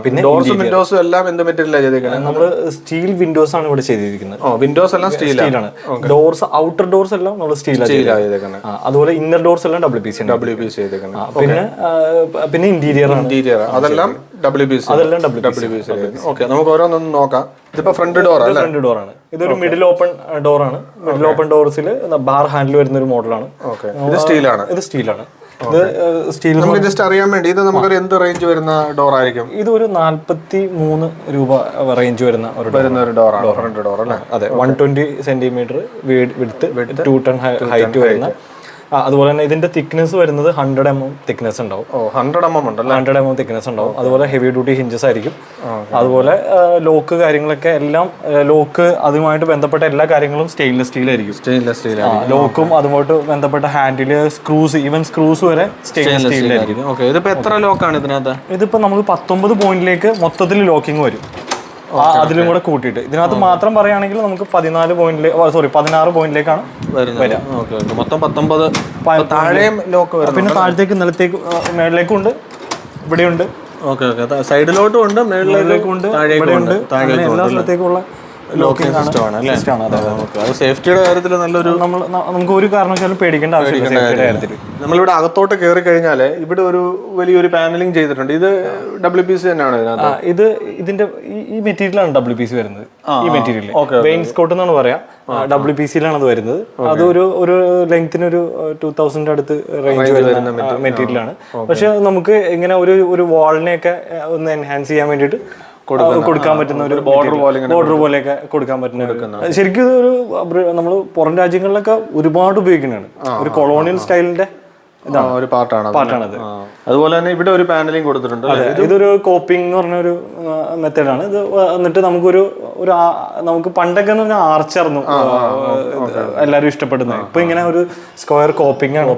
പിന്നെ ഡോർസും വിൻഡോസും എല്ലാം എന്ത് മെറ്റീരിയലാണ് ചെയ്തിരിക്കുന്നത്? നമ്മള് സ്റ്റീൽ വിൻഡോസ് ആണ് ഇവിടെ ചെയ്തിരിക്കുന്നത്. വിൻഡോസ് എല്ലാം സ്റ്റീലാണ്. ഡോർസ്, ഔട്ടർ ഡോർസ് എല്ലാം നമ്മൾ സ്റ്റീലാണ്. അതുപോലെ ഇന്നർ ഡോർസ് എല്ലാം WPC ചെയ്തിരിക്കുന്നത്. പിന്നെ ഇന്റീരിയർ അതെല്ലാം WPC. ഓക്കെ, നമുക്ക് ഓരോന്നൊന്നും നോക്കാം. ഇതിപ്പോ ഫ്രണ്ട് ഡോർ അല്ലേ? ഫ്രണ്ട് ഡോർ ആണ്. ഇതൊരു മിഡിൽ ഓപ്പൺ ഡോർ ആണ്. മിഡിൽ ഓപ്പൺ ഡോർസിൽ ബാർ ഹാൻഡിൽ വരുന്ന ഒരു മോഡലാണ്. ഇത് സ്റ്റീലാണ്. ഇത് സ്റ്റീൽ. നമുക്ക് ജസ്റ്റ് അറിയാൻ വേണ്ടി ഇത് നമുക്കൊരു എന്ത് റേഞ്ച് വരുന്ന ഡോർ ആയിരിക്കും? ഇത് ഒരു 43 രൂപ റേഞ്ച് വരുന്ന ഒരു ഡോറാണ്. ഫ്രണ്ട് ഡോർ അല്ലേ? അതെ, 120 സെന്റിമീറ്റർ വിഡ്ത്ത്, 2 ടൺ ഹൈറ്റ് വരുന്ന. അതുപോലെ തന്നെ ഇതിന്റെ തിക്നെസ് വരുന്നത് 100 mm തിക്നെസ് ഉണ്ടാവും. 100 mm ഉണ്ടല്ലോ. 100 mm തിക്നെസ് ഉണ്ടാവും. അതുപോലെ ഹെവി ഡ്യൂട്ടി ഹിഞ്ചസ് ആയിരിക്കും. അതുപോലെ ലോക്ക് കാര്യങ്ങളൊക്കെ എല്ലാം ലോക്ക് അതുമായിട്ട് ബന്ധപ്പെട്ട എല്ലാ കാര്യങ്ങളും സ്റ്റെയിൻലെസ് സ്റ്റീൽ ആയിരിക്കും. ലോക്കും അതുമായിട്ട് ബന്ധപ്പെട്ട ഹാൻഡില്, സ്ക്രൂസ്, ഈവൻ സ്ക്രൂസ് വരെ സ്റ്റെയിൻലെസ് സ്റ്റീൽ ആയിരിക്കും. ഇതിപ്പോ എത്ര ലോക്കാണ് ഇതിനകത്ത്? ഇതിപ്പോ നമുക്ക് 19 പോയിന്റിലേക്ക് മൊത്തത്തിൽ ലോക്കിംഗ് വരും. അതിലും കൂടെ കൂട്ടിയിട്ട് ഇതിനകത്ത് മാത്രം പറയുകയാണെങ്കിൽ നമുക്ക് 16 പോയിന്റിലേക്കാണ് വരിക. മൊത്തം 19. താഴെയും ലോക്ക് വരും. പിന്നെ താഴത്തേക്ക്, നിലത്തേക്ക്, മേളിലേക്കും ഉണ്ട്, ഇവിടെയുണ്ട്. സൈഡിലോട്ടും ഉണ്ട്, മേളിലേക്കും ഉണ്ട്, താഴെയുണ്ട്. എല്ലാ സ്ഥലത്തേക്കുള്ള ലോക്കിംഗ് സിസ്റ്റമാണ്. അത് സേഫ്റ്റിയുടെ കാര്യത്തിൽ നല്ലൊരു, നമുക്ക് ഒരു കാരണവശാലും പേടിക്കേണ്ട ആവശ്യമില്ല. നമ്മളിവിടെ അകത്തോട്ട് കയറി കഴിഞ്ഞാൽ ഇവിടെ ഒരു വലിയൊരു പാനലിംഗ് ചെയ്തിട്ടുണ്ട്. ഇത് WPC തന്നെയാണ് ഇതിനകത്ത്? ഇത് ഇതിന്റെ ഈ മെറ്റീരിയലാണ് WPC വരുന്നത്. ഈ മെറ്റീരിയൽ വെയിൻസ്കോട്ട് എന്നാണ് പറയാ. WPC-യിലാണ് അത് വരുന്നത്. അത് ഒരു ലെങ്ത്തിന് ഒരു 2000 അടുത്ത് റേഞ്ച് വരുന്ന മെറ്റീരിയലാണ്. പക്ഷെ നമുക്ക് ഇങ്ങനെ ഒരു വാളിനെയൊക്കെ ഒന്ന് എൻഹാൻസ് ചെയ്യാൻ വേണ്ടിയിട്ട് കൊടുക്കാൻ പറ്റുന്ന ഒരു ബോർഡർ പോലെയൊക്കെ കൊടുക്കാൻ പറ്റുന്ന, ശരിക്കും ഇതൊരു നമ്മൾ പുറം രാജ്യങ്ങളിലൊക്കെ ഒരുപാട് ഉപയോഗിക്കുന്നതാണ്. ഒരു കൊളോണിയൽ സ്റ്റൈലിന്റെ ഒരു പാർട്ടാണത്. അതുപോലെ തന്നെ ഇവിടെ ഒരു പാനലിംഗ് കൊടുത്തിട്ടുണ്ട്. ഇതൊരു കോപ്പിംഗ് എന്ന് പറഞ്ഞ ഒരു മെത്തേഡാണ് ഇത്. എന്നിട്ട് നമുക്ക് പണ്ടൊക്കെ എന്ന് പറഞ്ഞാൽ ആർച്ചായിരുന്നു എല്ലാവരും ഇഷ്ടപ്പെടുന്നത്. ഇപ്പൊ ഇങ്ങനെ ഒരു സ്ക്വയർ കോപ്പിംഗ് ആണ്.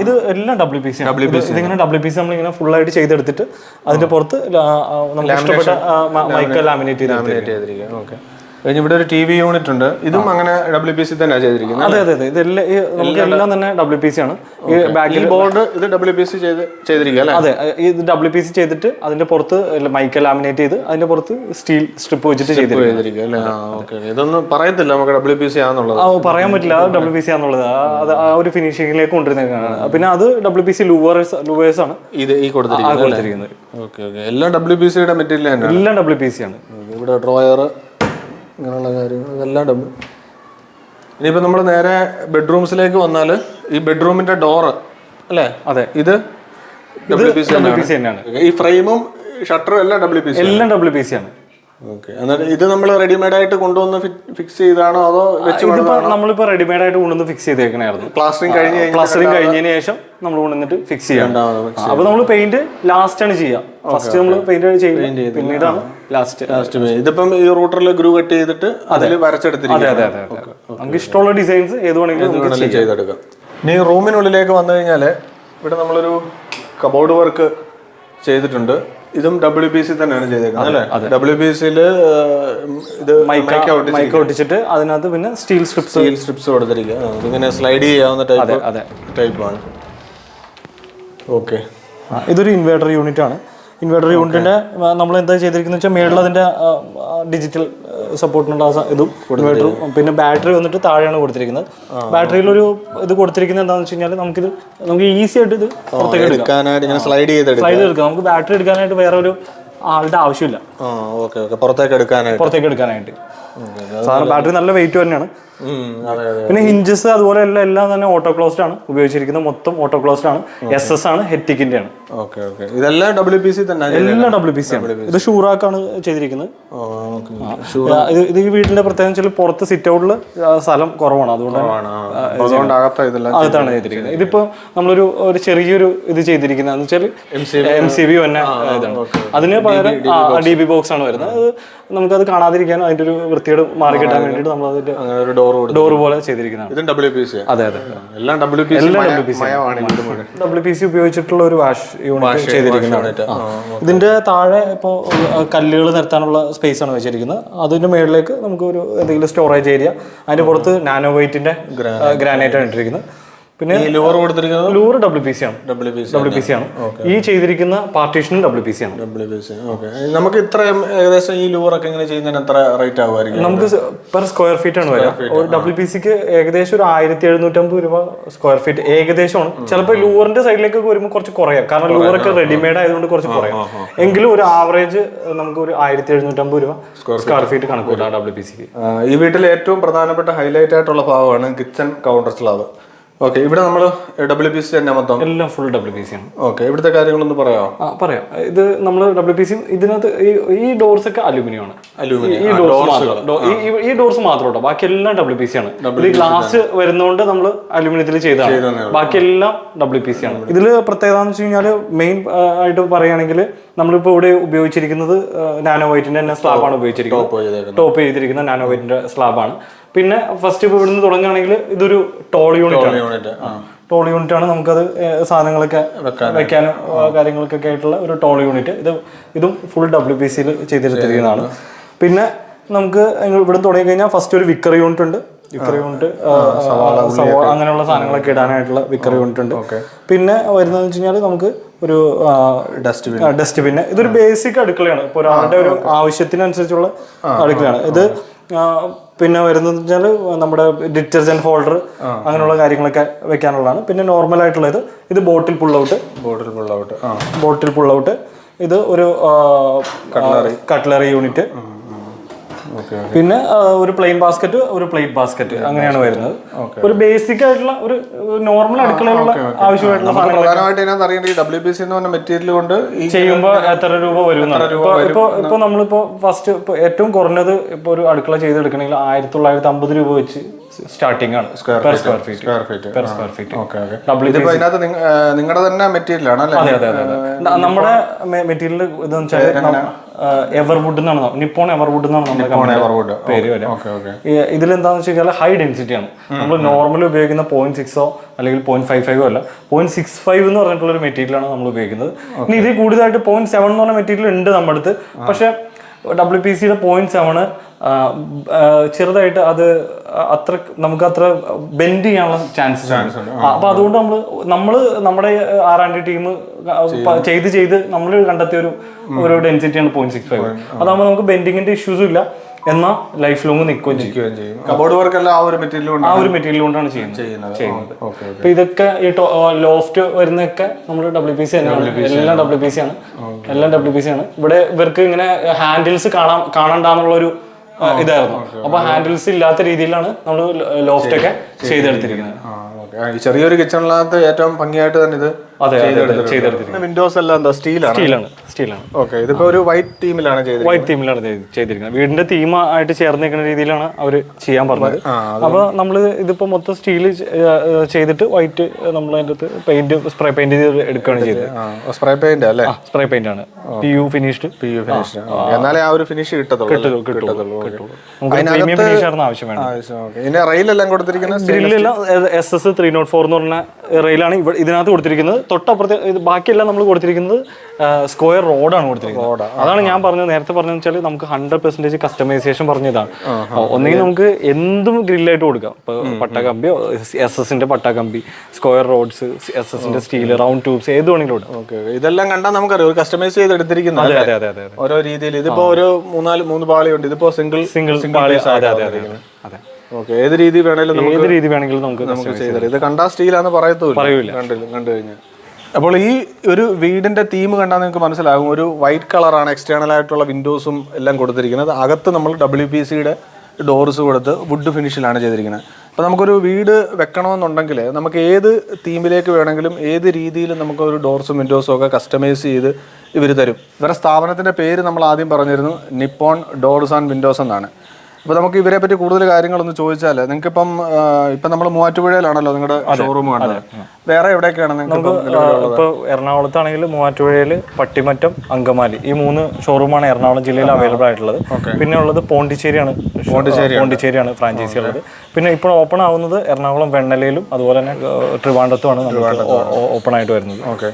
ഇത് എല്ലാം WPC ആണ്. ഇതിങ്ങനെ WPC നമ്മളിങ്ങനെ ഫുൾ ആയിട്ട് ചെയ്തെടുത്തിട്ട് അതിന്റെ പുറത്ത് നമുക്ക് ഇഷ്ടപ്പെട്ട മൈക്ക ലാമിനേറ്റ് ചെയ്തിരിക്കും. ഇവിടെ ഒരു TV യൂണിറ്റ് ഉണ്ട്. ഇതും അങ്ങനെ WPC തന്നെയാണ് ചെയ്തിരിക്കുന്നത്. അതെ, ഇതെല്ലാം തന്നെ WPC ആണ്. ഈ ബോർഡ് ഇത് WPC ചെയ്തിരിക്കുക അല്ലേ? അതെ, ഇത് WPC ചെയ്തിട്ട് അതിന്റെ പുറത്ത് മൈക്ക ലാമിനേറ്റ് ചെയ്ത് അതിന്റെ പുറത്ത് സ്റ്റീൽ സ്ട്രിപ്പ് വെച്ചിട്ട് ചെയ്തിരിക്കും അല്ലേ? ഇതൊന്നും പറയത്തില്ല നമുക്ക് WPC ആണെന്നുള്ളത്. പറയാൻ പറ്റില്ല WPC ആണെന്നുള്ളത്. അത് ആ ഒരു ഫിനിഷിംഗിലേക്ക് കൊണ്ടുവരുന്നതാണ്. പിന്നെ അത് WPC ലൂവേഴ്സ് ആണ് ഇത് ഈ കൊടുത്തിരിക്കുന്നത്. എല്ലാം WPC-യുടെ മെറ്റീരിയൽ തന്നെ, എല്ലാം WPC ആണ്. ഇവിടെ ഡ്രോയർ, ഇങ്ങനെയുള്ള കാര്യങ്ങൾ ഇതെല്ലാം ഇനിയിപ്പോൾ നമ്മൾ നേരെ ബെഡ്റൂംസിലേക്ക് വന്നാൽ ഈ ബെഡ്റൂമിന്റെ ഡോറ് അല്ലേ? അതെ, ഇത് WPC തന്നെയാണ്. ഈ ഫ്രെയിമും ഷട്ടറും എല്ലാം WPC എല്ലാം WPC ആണ്. ഓക്കെ. എന്നിട്ട് ഇത് നമ്മൾ റെഡിമെയ്ഡ് ആയിട്ട് കൊണ്ടുവന്ന് ഫിക്സ് ചെയ്താണോ അതോ ഇതിപ്പോ നമ്മളിപ്പോ റെഡിമെയ്ഡ് ആയിട്ട് കൊണ്ടുവന്ന് ഫിക്സ് ചെയ്തേക്കണായിരുന്നു. പ്ലാസ്റ്ററിംഗ് കഴിഞ്ഞതിന് ശേഷം നമ്മൾ കൊണ്ടുവന്നിട്ട് ഫിക്സ് ചെയ്യാം. അപ്പൊ നമ്മൾ പെയിന്റ് ലാസ്റ്റ് ആണ് ചെയ്യുക. ഫസ്റ്റ് നമ്മൾ പെയിന്റ് ചെയ്യും, പിന്നീടാണ് ലാസ്റ്റ്. ഇതിപ്പം ഈ റൂട്ടറിൽ ഗ്രൂ കട്ട് ചെയ്തിട്ട് അതിൽ വരച്ചെടുത്തിരിക്കും. അതെ. നമുക്ക് ഇഷ്ടമുള്ള ഡിസൈൻസ് ഏത് വേണമെങ്കിലും ചെയ്തെടുക്കാം. ഇനി റൂമിനുള്ളിലേക്ക് വന്നു കഴിഞ്ഞാല് ഇവിടെ നമ്മളൊരു കബോർഡ് വർക്ക് ചെയ്തിട്ടുണ്ട്. ഇതും WPC തന്നെയാണ് ചെയ്തേക്കുന്നത് അല്ലേ? WPCയില് ഇത് മൈക്ക ഒട്ടിച്ചിട്ട് അതിനകത്ത് പിന്നെ സ്റ്റീൽ സ്ട്രിപ്സ് കൊടുത്തിരിക്കുക. ഇതിങ്ങനെ സ്ലൈഡ് ചെയ്യാവുന്ന ടൈപ്പാണ്. ഓക്കെ. ഇതൊരു ഇൻവേർട്ടർ യൂണിറ്റ് ആണ്. ഇൻവേർട്ടർ യൂണിറ്റിന്റെ നമ്മൾ എന്താ ചെയ്തിരിക്കുന്നത് വെച്ചാൽ മേളിൽ അതിന്റെ ഡിജിറ്റൽ സപ്പോർട്ടിനുള്ള ഇതും ഇൻവേർട്ടറും പിന്നെ ബാറ്ററി വന്നിട്ട് താഴെയാണ് കൊടുത്തിരിക്കുന്നത്. ബാറ്ററിയിലൊരു ഇത് കൊടുത്തിരിക്കുന്നത് എന്താണെന്ന് വെച്ച് കഴിഞ്ഞാൽ നമുക്ക് ഈസി ആയിട്ട് ഇത് പുറത്തേക്ക് എടുക്കാം. സ്ലൈഡ് ചെയ്തെടുക്കാം. നമുക്ക് ബാറ്ററി എടുക്കാനായിട്ട് വേറെ ഒരു ആളുടെ ആവശ്യമില്ല പുറത്തേക്ക് എടുക്കാനായിട്ട്. സാധാരണ ബാറ്ററി നല്ല വെയിറ്റ് തന്നെയാണ്. പിന്നെ ഹിഞ്ചസ് അതുപോലെ എല്ലാം തന്നെ ഓട്ടോ ക്ലോസ്ഡ് ആണ് ഉപയോഗിച്ചിരിക്കുന്നത്. മൊത്തം ഓട്ടോ ക്ലോസ്ഡ് ആണ്. SS ആണ്, ഹെറ്റിക്കിന്റെ ആണ്. ഇതെല്ലാം WPC തന്നെ, എല്ലാം WPC ആണ്. ഇത് ഷൂറാക്കാണ് ചെയ്തിരിക്കുന്നത്. ഇത് ഈ വീടിന്റെ പ്രത്യേകം വെച്ചാൽ പുറത്ത് സിറ്റ് ഔട്ടിൽ സ്ഥലം കുറവാണ്, അതുകൊണ്ടാണ് അകത്താണ് ചെയ്തിരിക്കുന്നത്. ഇതിപ്പോ നമ്മളൊരു ചെറിയൊരു ഇത് ചെയ്തിരിക്കുന്നത് വെച്ചാൽ MCB തന്നെ ഇതാണ്. അതിന് പകരം DB ബോക്സ് ആണ് വരുന്നത്. അത് നമുക്കത് കാണാതിരിക്കാനും അതിന്റെ ഒരു വൃത്തിയോട് മാറി കിട്ടാൻ വേണ്ടിയിട്ട് നമ്മൾ അതിന്റെ ഡോർ പോലെ ചെയ്തിരിക്കുന്നതാണ്. അതെ. എല്ലാം WPC ഉപയോഗിച്ചിട്ടുള്ള ഒരു വാഷ് യൂണിറ്റ് ചെയ്തിരിക്കുന്നതാണ്. ഇതിന്റെ താഴെ ഇപ്പോൾ കല്ലുകൾ നിരത്താനുള്ള സ്പേസ് ആണ് വെച്ചിരിക്കുന്നത്. അതിന്റെ മുകളിലേക്ക് നമുക്ക് ഒരു എന്തെങ്കിലും സ്റ്റോറേജ് ഏരിയ, അതിന്റെ പുറത്ത് നാനോ വൈറ്റിന്റെ ഗ്രാനൈറ്റ് ആണ് ഇട്ടിരിക്കുന്നത്. പിന്നെ ലൂർ WPC ആണ്. ഈ ചെയ്തിരിക്കുന്ന പാർട്ടീഷനും WPC ആണ്. നമുക്ക് ഇത്ര ഏകദേശം ഈ ലൂറൊക്കെ ഇങ്ങനെ ചെയ്യുന്നതിന് എത്ര റേറ്റ് ആവുമായിരിക്കും? നമുക്ക് പെർ സ്ക്വയർ ഫീറ്റ് ആണ് വരിക. ഒരു WPCക്ക് ഏകദേശം ഒരു 1750 രൂപ സ്ക്വയർ ഫീറ്റ് ഏകദേശമാണ്. ചിലപ്പോൾ ലൂറിന്റെ സൈഡിലേക്കൊക്കെ വരുമ്പോൾ കുറച്ച് കുറയാം, കാരണം ലൂറൊക്കെ റെഡിമെയ്ഡ് ആയതുകൊണ്ട് കുറച്ച് കുറയാം. എങ്കിലും ഒരു ആവറേജ് നമുക്ക് ഒരു 1750 രൂപ സ്ക്വയർ ഫീറ്റ് കണക്കൂട്ടാം WPCക്ക്. ഈ വീട്ടിലെ ഏറ്റവും പ്രധാനപ്പെട്ട ഹൈലൈറ്റ് ആയിട്ടുള്ള ഭാഗമാണ് കിച്ചൺ കൗണ്ടർ സ്ലാബ്. ഓക്കെ. ഇവിടെ നമ്മൾ WPC തന്നെ മൊത്തം എല്ലാം ഫുൾ WPC ആണ്. ഓക്കെ. ഇവിടുത്തെ കാര്യങ്ങളൊന്ന് പറയാം. ഇത് നമ്മൾ WPC ഇതിനകത്ത് ഈ ഡോർസ് ഒക്കെ അലൂമിനിയം ആണ്. ഈ ഡോർസ് മാത്രം കേട്ടോ, ബാക്കി എല്ലാം WPC ആണ്. ഇത് ഗ്ലാസ് വരുന്നതുകൊണ്ട് നമ്മൾ അലൂമിനിയത്തിൽ ചെയ്തതാണ്. ബാക്കി എല്ലാം WPC ആണ്. ഇതിൽ പ്രത്യേകത എന്ന് വെച്ച് കഴിഞ്ഞാൽ മെയിൻ ആയിട്ട് പറയുകയാണെങ്കിൽ നമ്മളിപ്പോൾ ഇവിടെ ഉപയോഗിച്ചിരിക്കുന്നത് നാനോ വൈറ്റിന്റെ തന്നെ സ്ലാബാണ് ഉപയോഗിച്ചിരിക്കുന്നത്. ടോപ്പ് ചെയ്തിരിക്കുന്ന നാനോ വൈറ്റിന്റെ സ്ലാബാണ്. പിന്നെ ഫസ്റ്റ് ഇപ്പോൾ ഇവിടുന്ന് തുടങ്ങുകയാണെങ്കിൽ ഇതൊരു ടോൾ യൂണിറ്റ് ആണ്. നമുക്കത് സാധനങ്ങളൊക്കെ വെക്കാനും കാര്യങ്ങൾക്കൊക്കെ ആയിട്ടുള്ള ഒരു ടോൾ യൂണിറ്റ്. ഇതും ഫുൾ WPCയിൽ ചെയ്തെടുത്തിരിക്കുന്നതാണ്. പിന്നെ നമുക്ക് ഇവിടെ തുടങ്ങി കഴിഞ്ഞാൽ ഫസ്റ്റ് ഒരു വിക്കർ യൂണിറ്റ് ഉണ്ട്. അങ്ങനെയുള്ള സാധനങ്ങളൊക്കെ ഇടാനായിട്ടുള്ള വിക്കർ യൂണിറ്റ് ഉണ്ട്. പിന്നെ വരുന്നതെന്ന് വെച്ച് കഴിഞ്ഞാൽ നമുക്ക് ഒരു ഡസ്റ്റ്ബിൻ. ഇതൊരു ബേസിക് അടുക്കളയാണ്. ഇപ്പോൾ ഒരാളുടെ ഒരു ആവശ്യത്തിനനുസരിച്ചുള്ള അടുക്കളയാണ് ഇത്. പിന്നെ വരുന്നത് വെച്ചാൽ നമ്മുടെ ഡിറ്റർജന്റ് ഹോൾഡർ അങ്ങനെയുള്ള കാര്യങ്ങളൊക്കെ വെക്കാനുള്ളതാണ്. പിന്നെ നോർമൽ ആയിട്ടുള്ളത് ഇത് ബോട്ടിൽ പുൾ ഔട്ട്. ഇത് ഒരു കട്ട്ലറി യൂണിറ്റ്. പിന്നെ ഒരു പ്ലെയിൻ ബാസ്ക്കറ്റ്, ഒരു പ്ലേറ്റ് ബാസ്ക്കറ്റ്, അങ്ങനെയാണ് വരുന്നത്. ഒരു ബേസിക് ആയിട്ടുള്ള ഒരു നോർമൽ അടുക്കളയിലുള്ള ആവശ്യമായിട്ടുള്ള WPC എന്ന് പറഞ്ഞ മെറ്റീരിയൽ കൊണ്ട് ചെയ്യുമ്പോൾ എത്ര രൂപ വരും. ഇപ്പൊ നമ്മളിപ്പോ ഫസ്റ്റ് ഏറ്റവും കുറഞ്ഞത് ഇപ്പൊ ഒരു അടുക്കള ചെയ്തെടുക്കണമെങ്കിൽ 1950 രൂപ വെച്ച് സ്റ്റാർട്ടിംഗ് ആണ് പെർ സ്ക്വയർ ഫീറ്റ്. നിങ്ങളുടെ തന്നെ മെറ്റീരിയൽ ആണ്? അതെ. നമ്മുടെ മെറ്റീരിയൽ ഇതെന്ന് വെച്ചാൽ എവർവുഡ് എന്നാണ്, നിപ്പോൺ എവർവുഡ് എന്നാണ് നമ്മുടെ പേര് വരെ. ഇതിലെന്താണെന്ന് വെച്ച് കഴിഞ്ഞാൽ ഹൈ ഡെൻസിറ്റി ആണ്. നമ്മൾ നോർമലി ഉപയോഗിക്കുന്ന 0.6 അല്ലെങ്കിൽ 0.55 അല്ല, 0.65 എന്ന് പറഞ്ഞിട്ടുള്ള ഒരു മെറ്റീരിയലാണ് നമ്മൾ ഉപയോഗിക്കുന്നത്. ഇനി ഇതിൽ കൂടുതലായിട്ട് 0.7 എന്ന് പറഞ്ഞ മെറ്റീരിയൽ ഉണ്ട് നമ്മുടെ അടുത്ത്. പക്ഷെ WPCയുടെ 0.7 ചെറുതായിട്ട് അത് നമുക്ക് അത്ര ബെൻഡ് ചെയ്യാനുള്ള ചാൻസസ് ആണ്. അപ്പൊ അതുകൊണ്ട് നമ്മള് നമ്മുടെ R&D ടീം ചെയ്ത് നമ്മൾ കണ്ടെത്തിയ ഒരു ഡെൻസിറ്റിയാണ് 0.65. അതാകുമ്പോൾ നമുക്ക് ബെൻഡിങ്ങിന്റെ ഇഷ്യൂസും ഇല്ല, എന്നാൽ ലൈഫ് ലോങ് നിൽക്കുകയും ചെയ്യും. കബോർഡ് വർക്ക് എല്ലാം ആ ഒരു മെറ്റീരിയൽ കൊണ്ടാണ് ചെയ്യുന്നത്. അപ്പൊ ഇതൊക്കെ ഈ ലോഫ്റ്റ് വരുന്നതൊക്കെ നമ്മൾ WPC തന്നെയാണ്. എല്ലാം WPC ആണ്. ഇവിടെ ഇവർക്ക് ഇങ്ങനെ ഹാൻഡിൽസ് കാണണ്ടെന്നുള്ളൊരു ഇതായിരുന്നു. അപ്പൊ ഹാൻഡിൽസ് ഇല്ലാത്ത രീതിയിലാണ് നമ്മൾ ലോഫ്റ്റ് ഒക്കെ ചെയ്തെടുത്തിരിക്കുന്നത്. ചെറിയൊരു കിച്ചണിനകത്ത് ഏറ്റവും ഭംഗിയായിട്ട് തന്നെ ഇത് അതെ ചെയ്തെടുത്തിരിക്കുന്നത്. വിൻഡോസ് എല്ലാം എന്താ സ്റ്റീലാണ്. ഓക്കെ, ഇതിപ്പോ ഒരു വൈറ്റ് തീമിലാണ് ചെയ്തിരിക്കുന്നത്. വീടിന്റെ തീമായിട്ട് ചേർന്ന് നിൽക്കുന്ന രീതിയിലാണ് അവർ ചെയ്യാൻ പറഞ്ഞത്. അപ്പോൾ നമ്മൾ ഇതിപ്പോ മൊത്തം സ്റ്റീല് ചെയ്തിട്ട് വൈറ്റ് നമ്മൾ അതിൻ്റെ അകത്ത് പെയിന്റ് സ്പ്രേ പെയിന്റ് ചെയ്ത് എടുക്കുകയാണ് ചെയ്തത്. സ്പ്രേ പെയിന്റ് അല്ലേ? സ്പ്രേ പെയിന്റ് ആണ്, PU ഫിനിഷ്ഡ്. എന്നാലേ ആ ഒരു ഫിനിഷ് കിട്ടത്തുള്ളൂ. പ്രീമിയം ഫിനിഷ് ആണ് ആവശ്യം വേണം. ഇതിന്റെ റെയിലെല്ലാം കൊടുത്തിരിക്കുന്നത് ഗ്രില്ലെല്ലാം SS 304 എന്ന് പറഞ്ഞ റെയിലാണ് ഇതിനകത്ത് കൊടുത്തിരിക്കുന്നത്. തൊട്ടപ്പുറത്തെ ബാക്കിയെല്ലാം നമ്മൾ കൊടുത്തിരിക്കുന്നത് സ്ക്വയർ റോഡാണ് കൊടുത്തിരിക്കുന്നത്. അതാണ് ഞാൻ പറഞ്ഞത് നേരത്തെ പറഞ്ഞതെന്ന് വെച്ചാൽ നമുക്ക് 100% കസ്റ്റമൈസേഷൻ പറഞ്ഞതാണ്. ഒന്നെങ്കിൽ നമുക്ക് എന്തും ഗ്രില്ലായിട്ട് കൊടുക്കാം. ഇപ്പൊ പട്ടകമ്പി, SS-ന്റെ പട്ടകമ്പി, സ്ക്വയർ റോഡ്സ്, SS-ന്റെ സ്റ്റീൽ, റൗണ്ട് ട്യൂബ്സ്, ഏത് വേണമെങ്കിലും കൊടുക്കാം. ഇതെല്ലാം കണ്ടാൽ നമുക്കറിയാം കസ്റ്റമൈസ് ചെയ്തെടുത്തിരിക്കുന്നത് ഓരോ രീതിയിൽ. ഇതിപ്പോ ഒരു 3 പാളിയുണ്ട്, ഇതിപ്പോ സിംഗിൾ പാളി. ഏത് രീതി വേണമെങ്കിലും നമുക്ക് ചെയ്തെടുക്കാം. ഇത് കണ്ടാ സ്റ്റീലാന്ന് പറയൂല കണ്ടു കഴിഞ്ഞാൽ. അപ്പോൾ ഈ ഒരു വീടിന്റെ തീം കണ്ടാൽ നിങ്ങൾക്ക് മനസ്സിലാകും. ഒരു വൈറ്റ് കളറാണ് എക്സ്റ്റേണൽ ആയിട്ടുള്ള വിൻഡോസും എല്ലാം കൊടുത്തിരിക്കുന്നത്. അകത്ത് നമ്മൾ WPCയുടെ ഡോർസ് കൊടുത്ത് വുഡ് ഫിനിഷിലാണ് ചെയ്തിരിക്കുന്നത്. അപ്പോൾ നമുക്കൊരു വീട് വെക്കണമെന്നുണ്ടെങ്കിൽ നമുക്ക് ഏത് തീമിലേക്ക് വേണമെങ്കിലും ഏത് രീതിയിൽ നമുക്കൊരു ഡോർസും വിൻഡോസും ഒക്കെ കസ്റ്റമൈസ് ചെയ്ത് ഇവർ തരും. ഇവരുടെ സ്ഥാപനത്തിൻ്റെ പേര് നമ്മൾ ആദ്യം പറഞ്ഞിരുന്നു, നിപ്പോൺ ഡോർസ് ആൻഡ് വിൻഡോസ് എന്നാണ്. അപ്പോൾ നമുക്ക് ഇവരെ പറ്റി കൂടുതൽ കാര്യങ്ങളൊന്ന് ചോദിച്ചാൽ, നിങ്ങൾക്ക് ഇപ്പം നമ്മൾ മൂവാറ്റുപുഴയിലാണല്ലോ നിങ്ങളുടെ ഷോറൂം കാണുന്നത്. വേറെ എവിടെയൊക്കെയാണ് നിങ്ങൾക്ക്? ഇപ്പോൾ എറണാകുളത്താണെങ്കിൽ മൂവാറ്റുപുഴയിൽ, പട്ടിമറ്റം, അങ്കമാലി, ഈ 3 ഷോറൂമാണ് എറണാകുളം ജില്ലയിൽ അവൈലബിൾ ആയിട്ടുള്ളത്. പിന്നെ ഉള്ളത് പോണ്ടിച്ചേരിയാണ് ഫ്രാഞ്ചൈസി ഉള്ളത്. പിന്നെ ഇപ്പോൾ ഓപ്പൺ ആവുന്നത് എറണാകുളം വെണ്ണലയിലും അതുപോലെ തന്നെ ട്രിവാൻഡ്രത്തുമാണ് ഓപ്പൺ ആയിട്ട് വരുന്നത്. ഓക്കെ,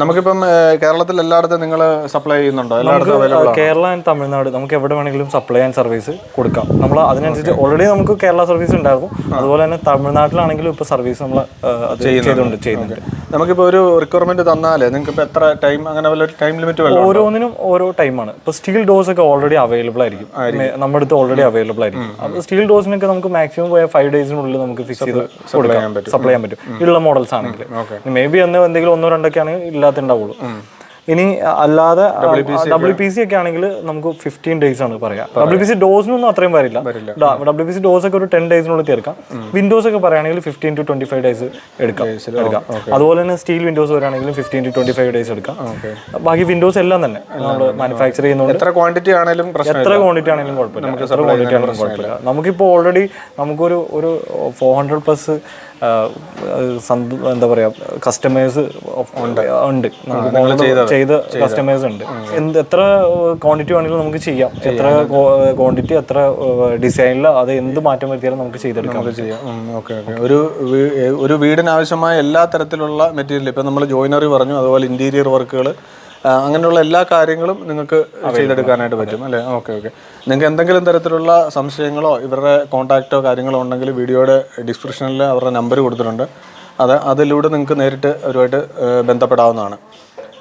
നമുക്കിപ്പം കേരളത്തിൽ എല്ലായിടത്തും നിങ്ങൾ സപ്ലൈ ചെയ്യുന്നുണ്ടോ? എല്ലായിടത്തും അവൈലബിൾ ആണ്. കേരള ആൻഡ് തമിഴ്നാട് നമുക്ക് എവിടെ വേണമെങ്കിലും സപ്ലൈ ആൻഡ് സർവീസ് കൊടുക്കാം. നമ്മൾ അതിനനുസരിച്ച് ഓൾറെഡി നമുക്ക് കേരള സർവീസ് ഉണ്ടായിരുന്നു. അതുപോലെ തന്നെ തമിഴ്നാട്ടിലാണെങ്കിലും ഇപ്പോൾ സർവീസ് നമ്മൾ ചെയ്യുന്നുണ്ട്. നമുക്കിപ്പോൾ ഒരു റിക്വയർമെന്റ് തന്നാലേ നിങ്ങൾക്ക് ഇപ്പോൾ എത്ര ടൈം, അങ്ങനെ വല്ല ടൈം ലിമിറ്റ് വല്ല? ഓരോന്നിനും ഓരോ ടൈമാണ്. ഇപ്പോൾ സ്റ്റീൽ ഡോർസ് ഒക്കെ ഓൾറെഡി അവൈലബിൾ ആയിരിക്കും, നമ്മുടെ അടുത്ത് ഓൾറെഡി അവൈലബിൾ ആയിരിക്കും. അപ്പോൾ സ്റ്റീൽ ഡോർസിനൊക്കെ നമുക്ക് മാക്സിമം പോയ 5 ഡേയ്സിനുള്ളിൽ നമുക്ക് ഫിക്സ് ചെയ്ത് സപ്ലൈ ചെയ്യാൻ പറ്റും. ഉള്ള മോഡൽസ് ആണെങ്കിൽ മേ ബി എന്തെങ്കിലും 1-2 ഒക്കെ ആണെങ്കിൽ ഇല്ലാത്തുണ്ടാവുള്ളൂ. ഇനി അല്ലാതെ WPC ഒക്കെ ആണെങ്കിൽ നമുക്ക് 15 ഡേയ്സ് ആണ് പറയാം. WPC ഡോസിനൊന്നും അത്രയും വരില്ല. WPC ഡോസ് ഒക്കെ ഒരു 10 ഡേയ്സിനുള്ളിൽ തീർക്കാം. വിൻഡോസ് ഒക്കെ പറയുകയാണെങ്കിൽ 15 to 25 ഡേയ്സ് എടുക്കാം. അതുപോലെ തന്നെ സ്റ്റീൽ വിൻഡോസ് വരികയാണെങ്കിലും 15 to 25 ഡേയ്സ് എടുക്കാം. ബാക്കി വിൻഡോസ് എല്ലാം തന്നെ നമ്മൾ മാനുഫാക്ചർ ചെയ്യുന്നുണ്ട്. എത്ര ക്വാണ്ടിറ്റി ആണെങ്കിലും കുഴപ്പമില്ല. നമുക്കിപ്പോൾ ഓൾറെഡി നമുക്കൊരു 400+ എന്താ പറയാ കസ്റ്റമേഴ്സ് ഉണ്ട്. ചെയ്ത കസ്റ്റമേഴ്സ് ഉണ്ട്. എത്ര ക്വാണ്ടിറ്റി വേണമെങ്കിലും നമുക്ക് ചെയ്യാം. എത്ര ക്വാണ്ടിറ്റി, എത്ര ഡിസൈനിൽ അത് എന്ത് മാറ്റം വരുത്തിയാലും നമുക്ക് ചെയ്തെടുക്കാം. ഓക്കെ, ഒരു വീടിന് ആവശ്യമായ എല്ലാ തരത്തിലുള്ള മെറ്റീരിയൽ, ഇപ്പം നമ്മൾ ജോയിനറി പറഞ്ഞു, അതുപോലെ ഇന്റീരിയർ വർക്കുകൾ, അങ്ങനെയുള്ള എല്ലാ കാര്യങ്ങളും നിങ്ങൾക്ക് ചെയ്തെടുക്കാനായിട്ട് പറ്റും അല്ലേ? ഓക്കെ. നിങ്ങൾക്ക് എന്തെങ്കിലും തരത്തിലുള്ള സംശയങ്ങളോ ഇവരുടെ കോൺടാക്റ്റോ കാര്യങ്ങളോ ഉണ്ടെങ്കിൽ വീഡിയോയുടെ ഡിസ്ക്രിപ്ഷനിൽ അവരുടെ നമ്പർ കൊടുത്തിട്ടുണ്ട്. അതിലൂടെ നിങ്ങൾക്ക് നേരിട്ട് അവരുമായിട്ട് ബന്ധപ്പെടാവുന്നതാണ്.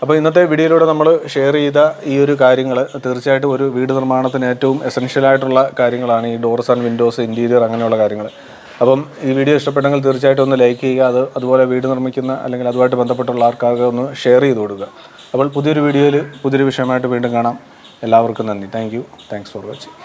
അപ്പോൾ ഇന്നത്തെ വീഡിയോയിലൂടെ നമ്മൾ ഷെയർ ചെയ്ത ഈ ഒരു കാര്യങ്ങൾ തീർച്ചയായിട്ടും ഒരു വീട് നിർമ്മാണത്തിന് ഏറ്റവും എസെൻഷ്യലായിട്ടുള്ള കാര്യങ്ങളാണ് ഈ ഡോർസ് ആൻഡ് വിൻഡോസ്, ഇൻറ്റീരിയർ, അങ്ങനെയുള്ള കാര്യങ്ങൾ. അപ്പം ഈ വീഡിയോ ഇഷ്ടപ്പെട്ടെങ്കിൽ തീർച്ചയായിട്ടും ഒന്ന് ലൈക്ക് ചെയ്യുക. അതുപോലെ വീട് നിർമ്മിക്കുന്ന അല്ലെങ്കിൽ അതുമായിട്ട് ബന്ധപ്പെട്ടുള്ള ആൾക്കാർക്ക് ഒന്ന് ഷെയർ ചെയ്ത് കൊടുക്കുക. അപ്പോൾ പുതിയൊരു വീഡിയോയിൽ പുതിയൊരു വിഷയമായിട്ട് വീണ്ടും കാണാം. എല്ലാവർക്കും നന്ദി. Thanks for watching.